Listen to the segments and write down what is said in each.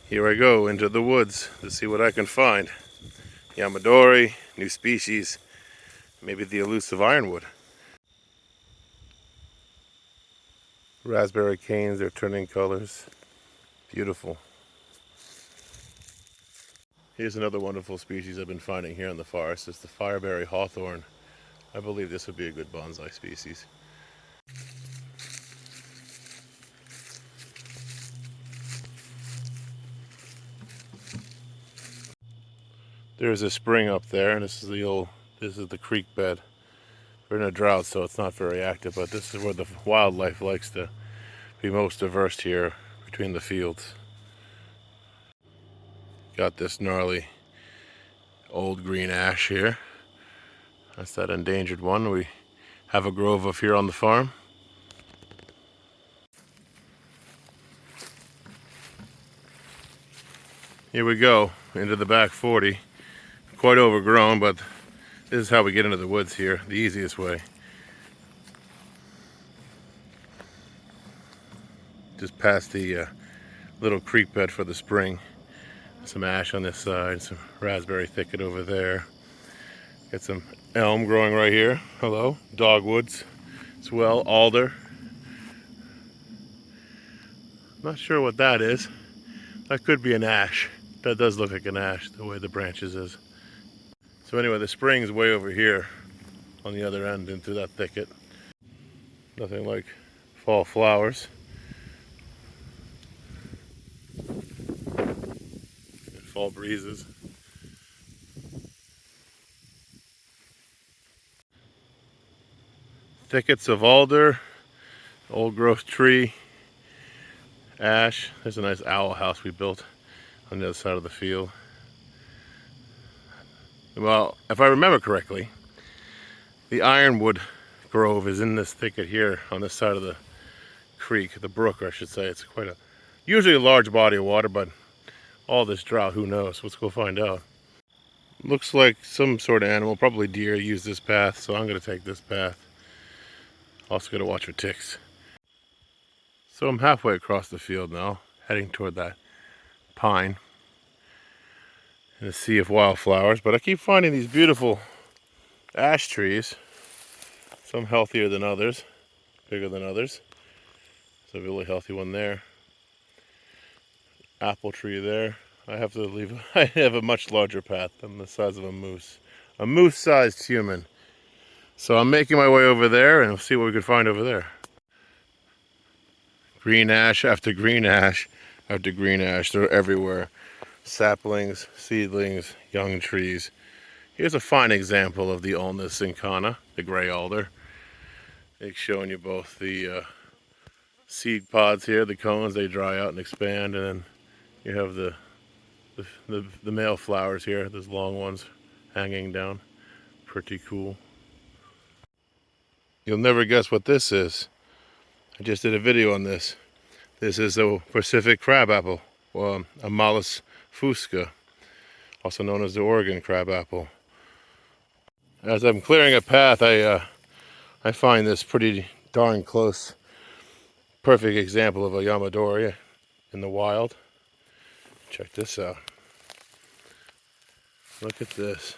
Here I go into the woods to see what I can find. Yamadori, new species, maybe the elusive ironwood. Raspberry canes are turning colors. Beautiful. Here's another wonderful species I've been finding here in the forest. It's the fireberry hawthorn. I believe this would be a good bonsai species. There's a spring up there, and this is the creek bed. We're in a drought, so it's not very active, but this is where the wildlife likes to be most diverse here between the fields. Got this gnarly old green ash here. That's that endangered one we have a grove of here on the farm. Here we go into the back 40. Quite overgrown, but this is how we get into the woods here, the easiest way. Just past the little creek bed for the spring. Some ash on this side, some raspberry thicket over there. Got some elm growing right here. Hello, dogwoods as well, alder. Not sure what that is. That could be an ash. That does look like an ash, the way the branches is. So anyway, the spring's way over here on the other end into that thicket. Nothing like fall flowers. And fall breezes. Thickets of alder, old growth tree, ash. There's a nice owl house we built on the other side of the field. Well, if I remember correctly, the ironwood grove is in this thicket here on this side of the creek, the brook, I should say. It's quite usually a large body of water, but all this drought, who knows? Let's go find out. Looks like some sort of animal, probably deer, use this path, so I'm going to take this path. Also got to watch for ticks. So I'm halfway across the field now, heading toward that pine in a sea of wildflowers, but I keep finding these beautiful ash trees, some healthier than others, bigger than others. There's a really healthy one there. Apple tree there. I have a much larger path than the size of a moose-sized human. So I'm making my way over there and we'll see what we can find over there. Green ash after green ash after green ash, they're everywhere. Saplings, seedlings, young trees. Here's a fine example of the Ulmus incana, the gray alder. It's showing you both the seed pods here, the cones, they dry out and expand, and then you have the male flowers here, those long ones hanging down. Pretty cool. You'll never guess what this is. I just did a video on this. This is a Pacific crabapple, Amalus fusca, also known as the Oregon crabapple. As I'm clearing a path, I find this pretty darn close, perfect example of a Yamadori in the wild. Check this out. Look at this.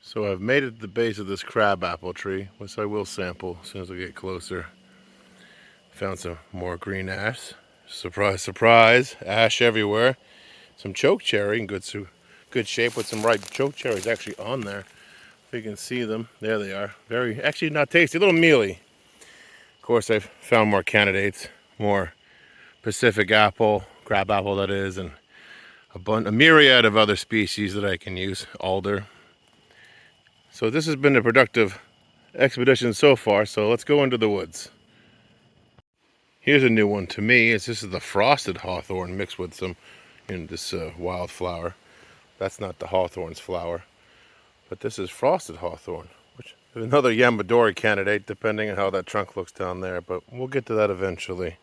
So I've made it to the base of this crabapple tree, which I will sample as soon as I get closer. Found some more green ash. Surprise, surprise, ash everywhere. Some chokecherry in good shape with some ripe chokecherries actually on there. If you can see them, there they are. Actually not tasty, a little mealy. Of course, I've found more candidates, more Pacific apple, crab apple that is, and a myriad of other species that I can use, alder. So this has been a productive expedition so far, so let's go into the woods. Here's a new one to me. This is the frosted hawthorn mixed with some this wildflower. That's not the hawthorn's flower, but this is frosted hawthorn, which is another Yamadori candidate, depending on how that trunk looks down there, but we'll get to that eventually.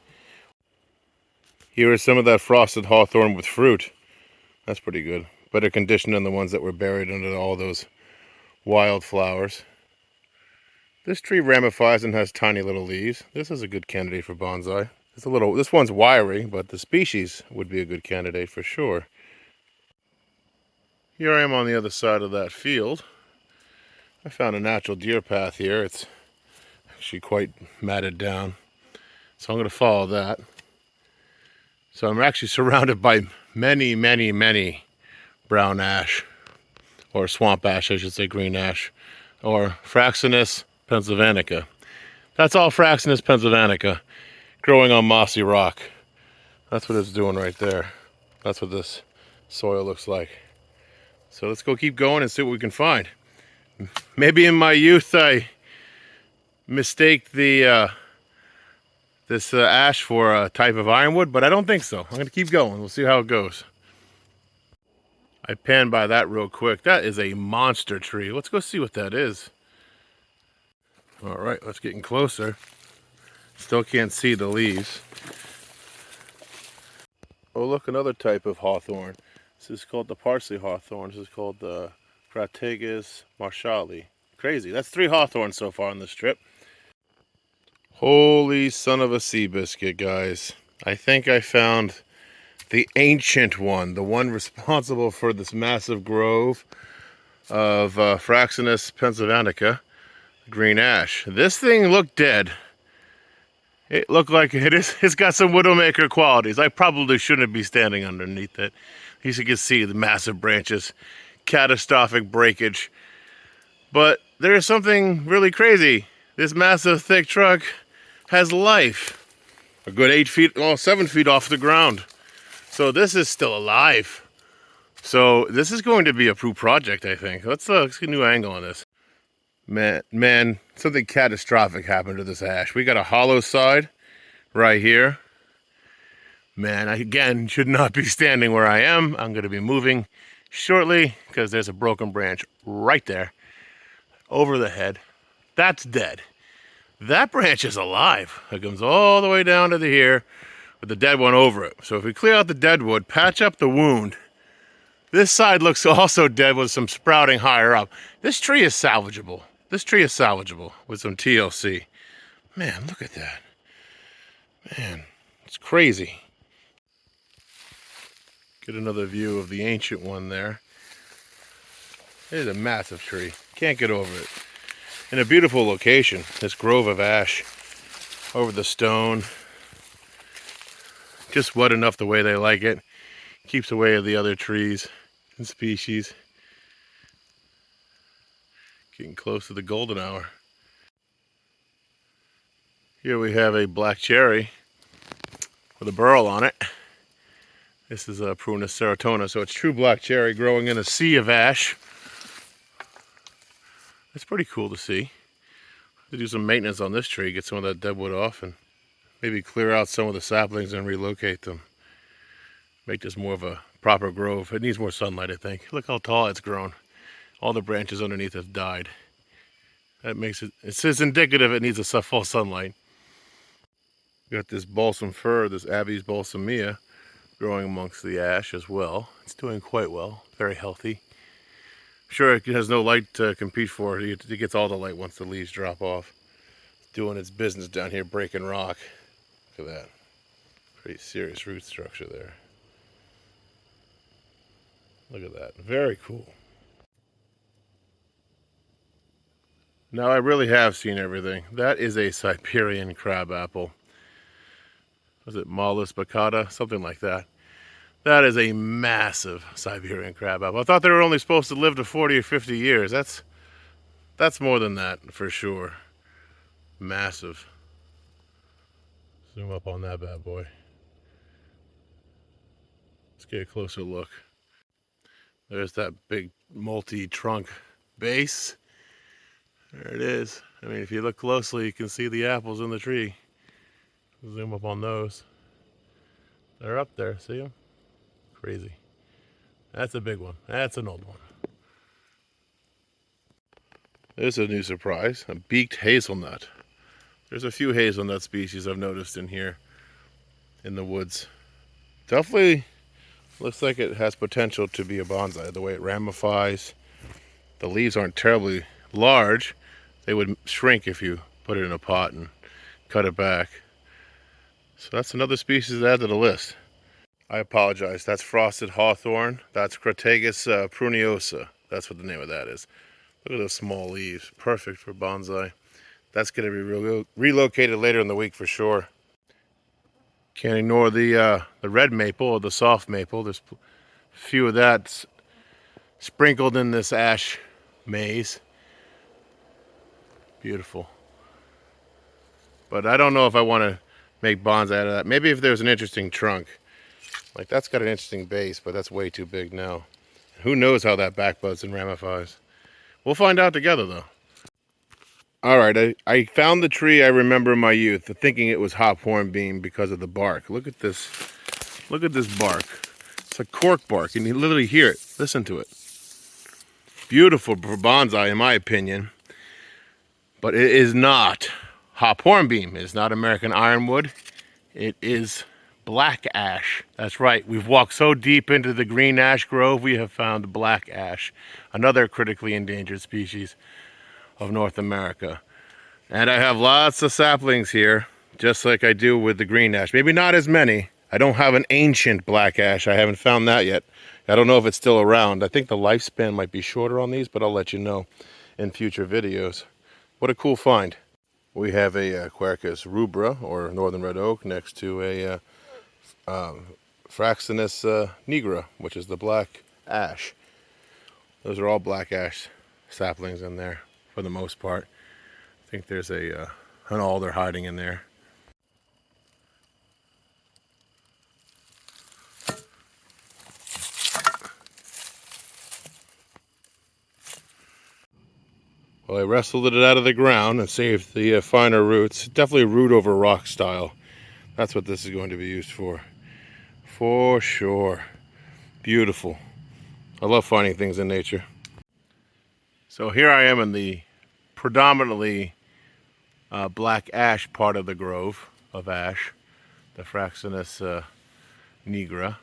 Here is some of that frosted hawthorn with fruit. That's pretty good. Better condition than the ones that were buried under all those wildflowers. This tree ramifies and has tiny little leaves. This is a good candidate for bonsai. This one's wiry, but the species would be a good candidate for sure. Here I am on the other side of that field. I found a natural deer path here. It's actually quite matted down, so I'm going to follow that. So I'm actually surrounded by many, many, many brown ash, or swamp ash, I should say, green ash, or Fraxinus pennsylvanica. That's all Fraxinus pennsylvanica growing on mossy rock. That's what it's doing right there. That's what this soil looks like. So let's go keep going and see what we can find. Maybe in my youth I mistake the this ash for a type of ironwood, but I don't think so. I'm going to keep going. We'll see how it goes. I panned by that real quick. That is a monster tree. Let's go see what that is. All right, let's get in closer. Still can't see the leaves. Oh, look, another type of hawthorn. This is called the parsley hawthorn. This is called the Crataegus marshalli. Crazy. That's 3 hawthorns so far on this trip. Holy son of a sea biscuit, guys. I think I found the ancient one, the one responsible for this massive grove of Fraxinus pennsylvanica, green ash. This thing looked dead. It looked like it's got some Widowmaker qualities. I probably shouldn't be standing underneath it. As you can see, the massive branches, catastrophic breakage. But there's something really crazy. This massive thick trunk has life. A good 8 feet, well, 7 feet off the ground. So this is still alive. So this is going to be a proof project, I think. Let's get a new angle on this. Man, something catastrophic happened to this ash. We got a hollow side right here. Man, I, again, should not be standing where I am. I'm going to be moving shortly because there's a broken branch right there over the head. That's dead. That branch is alive. It comes all the way down to here with the dead one over it. So if we clear out the dead wood, patch up the wound, this side looks also dead with some sprouting higher up. This tree is salvageable. This tree is salvageable with some TLC. Man, look at that. Man, it's crazy. Get another view of the ancient one there. It is a massive tree. Can't get over it. In a beautiful location, this grove of ash over the stone. Just wet enough the way they like it. Keeps away the other trees and species. Getting close to the golden hour. Here we have a black cherry with a burl on it. This is a Prunus serotina, so it's true black cherry growing in a sea of ash. It's pretty cool to see. To do some maintenance on this tree, get some of that dead wood off, and maybe clear out some of the saplings and relocate them. Make this more of a proper grove. It needs more sunlight, I think. Look how tall it's grown. All the branches underneath have died. That makes it, it's indicative it needs a full sunlight. Got this balsam fir, this Abies balsamea, growing amongst the ash as well. It's doing quite well, very healthy. Sure, it has no light to compete for. It gets all the light once the leaves drop off. It's doing its business down here, breaking rock. Look at that. Pretty serious root structure there. Look at that. Very cool. Now I really have seen everything. That is a Siberian crabapple. Was it Malus baccata? Something like that. That is a massive Siberian crabapple. I thought they were only supposed to live to 40 or 50 years. That's more than that for sure. Massive. Zoom up on that bad boy. Let's get a closer look. There's that big multi-trunk base. There it is. I mean, if you look closely, you can see the apples in the tree. Zoom up on those. They're up there, see them? Crazy. That's a big one. That's an old one. There's a new surprise, a beaked hazelnut. There's a few hazelnut species I've noticed in here in the woods. Definitely looks like it has potential to be a bonsai, the way it ramifies, The leaves aren't terribly large. They would shrink if you put it in a pot and cut it back. So that's another species to add to the list. I apologize. That's frosted hawthorn. That's Crataegus pruneosa. That's what the name of that is. Look at those small leaves. Perfect for bonsai. That's going to be relocated later in the week for sure. Can't ignore the red maple or the soft maple. There's a few of that sprinkled in this ash maze. Beautiful. But I don't know if I want to make bonsai out of that. Maybe if there's an interesting trunk. Like that's got an interesting base, but that's way too big now. Who knows how that backbuds and ramifies. We'll find out together though. Alright, I found the tree I remember in my youth, thinking it was hop hornbeam because of the bark. Look at this. Look at this bark. It's a cork bark, and you literally hear it. Listen to it. Beautiful for bonsai, in my opinion. But it is not hop hornbeam. It's not American ironwood. It is black ash. That's right. We've walked so deep into the green ash grove, we have found black ash, another critically endangered species of North America. And I have lots of saplings here, just like I do with the green ash. Maybe not as many. I don't have an ancient black ash. I haven't found that yet. I don't know if it's still around. I think the lifespan might be shorter on these, but I'll let you know in future videos. What a cool find. We have a Quercus rubra, or northern red oak, next to a Fraxinus nigra, which is the black ash. Those are all black ash saplings in there for the most part. I think there's an alder hiding in there. Well, I wrestled it out of the ground and saved the finer roots. Definitely root over rock style. That's what this is going to be used for sure. Beautiful. I love finding things in nature. So here I am in the predominantly black ash part of the grove of ash, the Fraxinus nigra.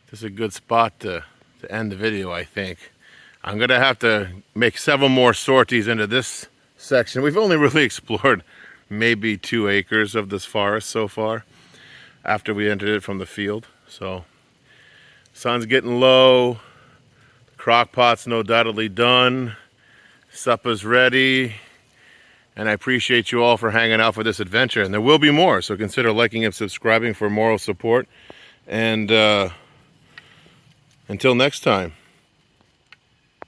This is a good spot to end the video, I think. I'm gonna have to make several more sorties into this section. We've only really explored maybe 2 acres of this forest so far after we entered it from the field. So sun's getting low, the crock pot's no doubtedly done, supper's ready, and I appreciate you all for hanging out for this adventure. And there will be more, so consider liking and subscribing for moral support. And until next time.